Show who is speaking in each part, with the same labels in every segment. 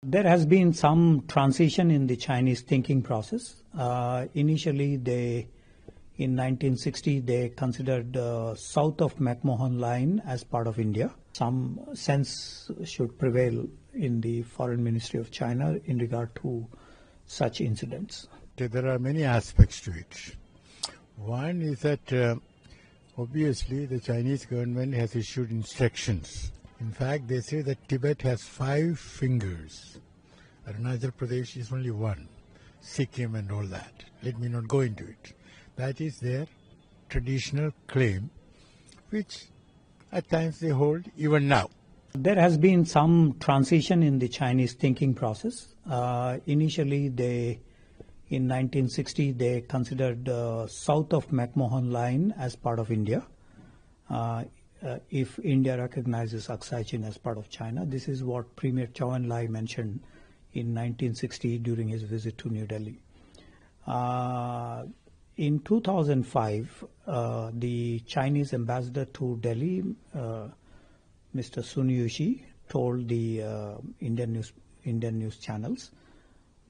Speaker 1: There has been some transition in the Chinese thinking process. Initially, in 1960, they considered south of McMahon Line as part of India. Some sense should prevail in the Foreign Ministry of China in regard to such incidents.
Speaker 2: There are many aspects to it. One is that obviously the Chinese government has issued instructions. In fact, they say that Tibet has 5 fingers. Arunachal Pradesh is only one. Sikkim and all that. Let me not go into it. That is their traditional claim, which at times they hold even now.
Speaker 1: There has been some transition in the Chinese thinking process. Initially, in 1960, they considered south of McMahon Line as part of India. If India recognizes Aksai Chin as part of China, this is what Premier Chou En-lai mentioned in 1960 during his visit to New Delhi. In 2005, the Chinese ambassador to Delhi, Mr. Sun Yushi, told the Indian news channels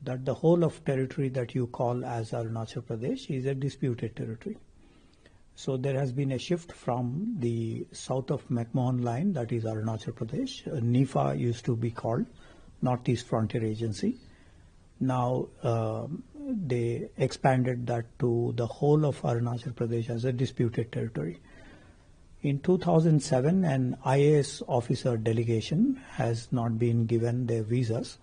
Speaker 1: that the whole of territory that you call as Arunachal Pradesh is a disputed territory. So there has been a shift from the south of McMahon Line, that is Arunachal Pradesh. NIFA used to be called Northeast Frontier Agency. Now they expanded that to the whole of Arunachal Pradesh as a disputed territory. In 2007, an IAS officer delegation has not been given their visas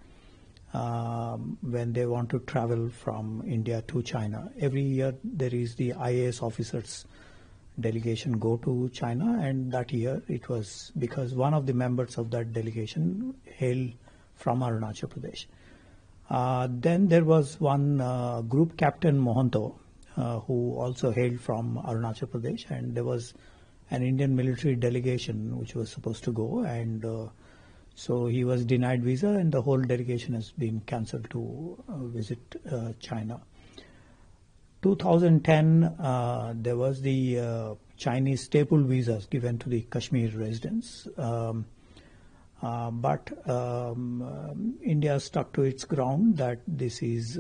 Speaker 1: when they want to travel from India to China. Every year there is the IAS officers delegation go to China, and that year it was because one of the members of that delegation hailed from Arunachal Pradesh. Then there was one group captain Mohanto who also hailed from Arunachal Pradesh, and there was an Indian military delegation which was supposed to go, and so he was denied visa, and the whole delegation has been cancelled to visit China. 2010, there was the Chinese staple visas given to the Kashmir residents. But India stuck to its ground that this is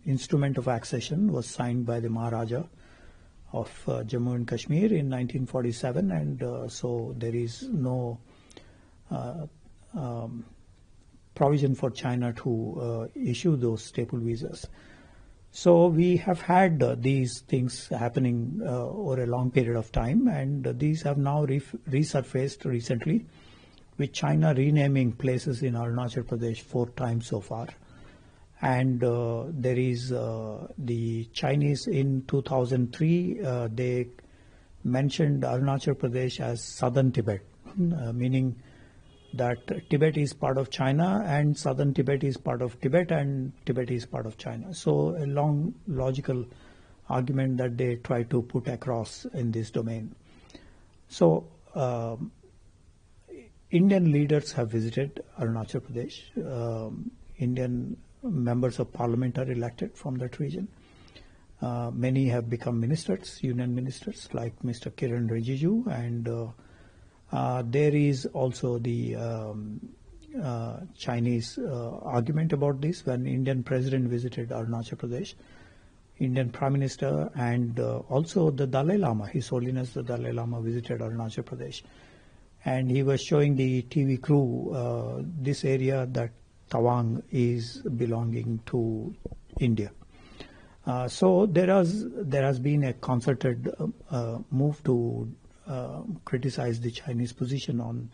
Speaker 1: instrument of accession was signed by the Maharaja of Jammu and Kashmir in 1947, and so there is no provision for China to issue those staple visas. So we have had these things happening over a long period of time, and these have now resurfaced recently, with China renaming places in Arunachal Pradesh 4 times so far. And there is the Chinese in 2003, they mentioned Arunachal Pradesh as southern Tibet, meaning that Tibet is part of China and southern Tibet is part of Tibet and Tibet is part of China. So a long logical argument that they try to put across in this domain. So Indian leaders have visited Arunachal Pradesh. Indian members of parliament are elected from that region. Many have become ministers, union ministers, like Mr. Kiran Rijiju, and there is also the Chinese argument about this. When Indian president visited Arunachal Pradesh, Indian Prime Minister and also the Dalai Lama, His Holiness the Dalai Lama, visited Arunachal Pradesh. And he was showing the TV crew this area that Tawang is belonging to India. So there has been a concerted move to criticize the Chinese position on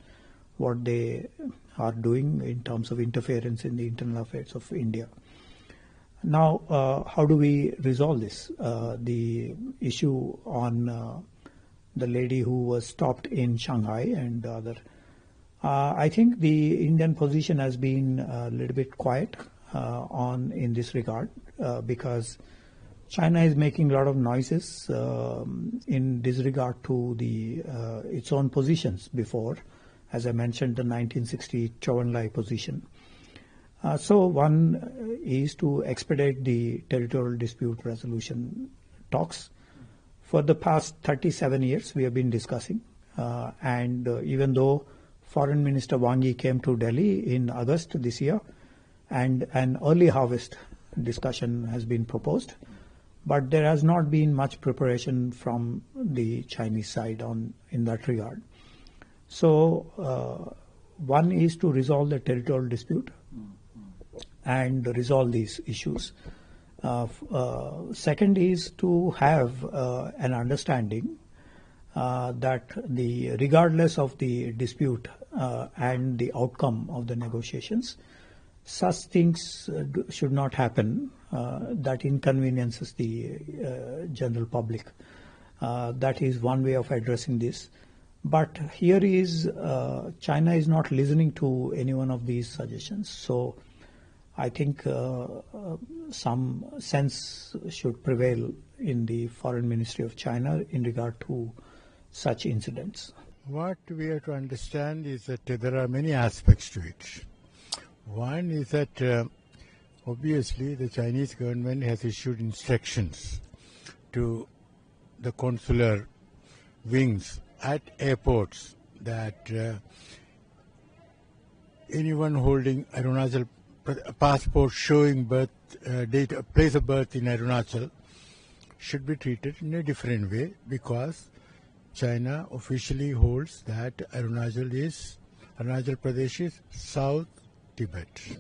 Speaker 1: what they are doing in terms of interference in the internal affairs of India. Now, how do we resolve this? The issue on the lady who was stopped in Shanghai and the other. I think the Indian position has been a little bit quiet in this regard because China is making a lot of noises in disregard to its own positions before, as I mentioned, the 1960 Chou En-lai position. So one is to expedite the territorial dispute resolution talks. For the past 37 years, we have been discussing, and even though Foreign Minister Wang Yi came to Delhi in August this year, and an early harvest discussion has been proposed, but there has not been much preparation from the Chinese side in that regard. So one is to resolve the territorial dispute and resolve these issues. Second is to have an understanding that regardless of the dispute and the outcome of the negotiations, such things should not happen that inconveniences the general public. That is one way of addressing this. But here is China is not listening to any one of these suggestions. So I think some sense should prevail in the Foreign Ministry of China in regard to such incidents.
Speaker 2: What we have to understand is that there are many aspects to it. One is that obviously the Chinese government has issued instructions to the consular wings at airports that anyone holding Arunachal passport showing birth date, place of birth in Arunachal should be treated in a different way, because China officially holds that Arunachal Pradesh is South Tibet.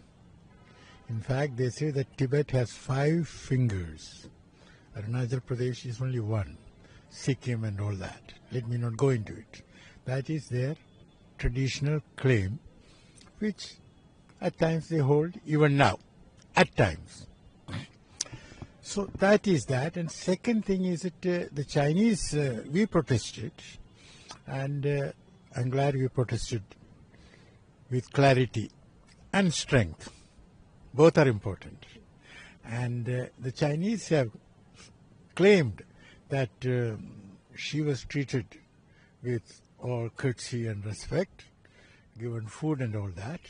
Speaker 2: In fact, they say that Tibet has 5 fingers. Arunachal Pradesh is only one. Sikkim and all that. Let me not go into it. That is their traditional claim, which at times they hold even now. At times. So that is that. And second thing is that the Chinese, we protested, and I'm glad we protested with clarity and strength. Both are important. And the Chinese have claimed that she was treated with all courtesy and respect, given food and all that.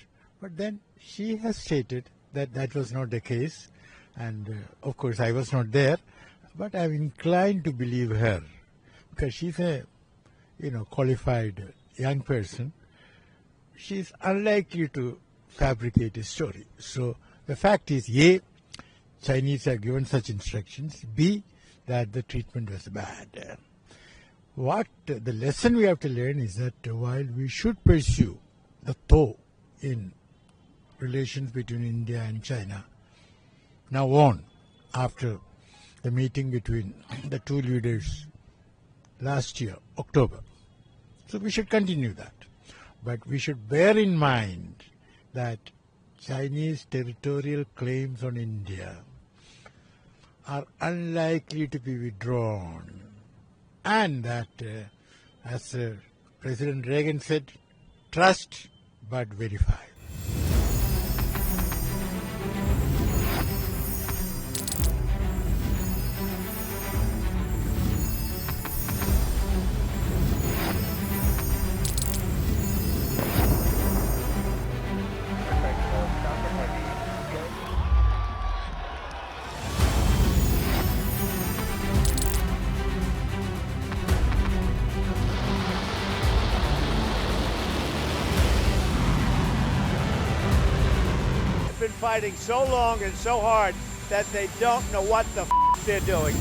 Speaker 2: But then she has stated that that was not the case. And of course, I was not there, but I'm inclined to believe her, because she's a, qualified young person. She's unlikely to fabricate a story. So the fact is, A, Chinese have given such instructions. B, that the treatment was bad. What the lesson we have to learn is that while we should pursue the thaw in relations between India and China, now on, after the meeting between the two leaders last year, October. So we should continue that. But we should bear in mind that Chinese territorial claims on India are unlikely to be withdrawn. And that, as President Reagan said, trust but verify.
Speaker 3: Been fighting so long and so hard that they don't know what the they're doing.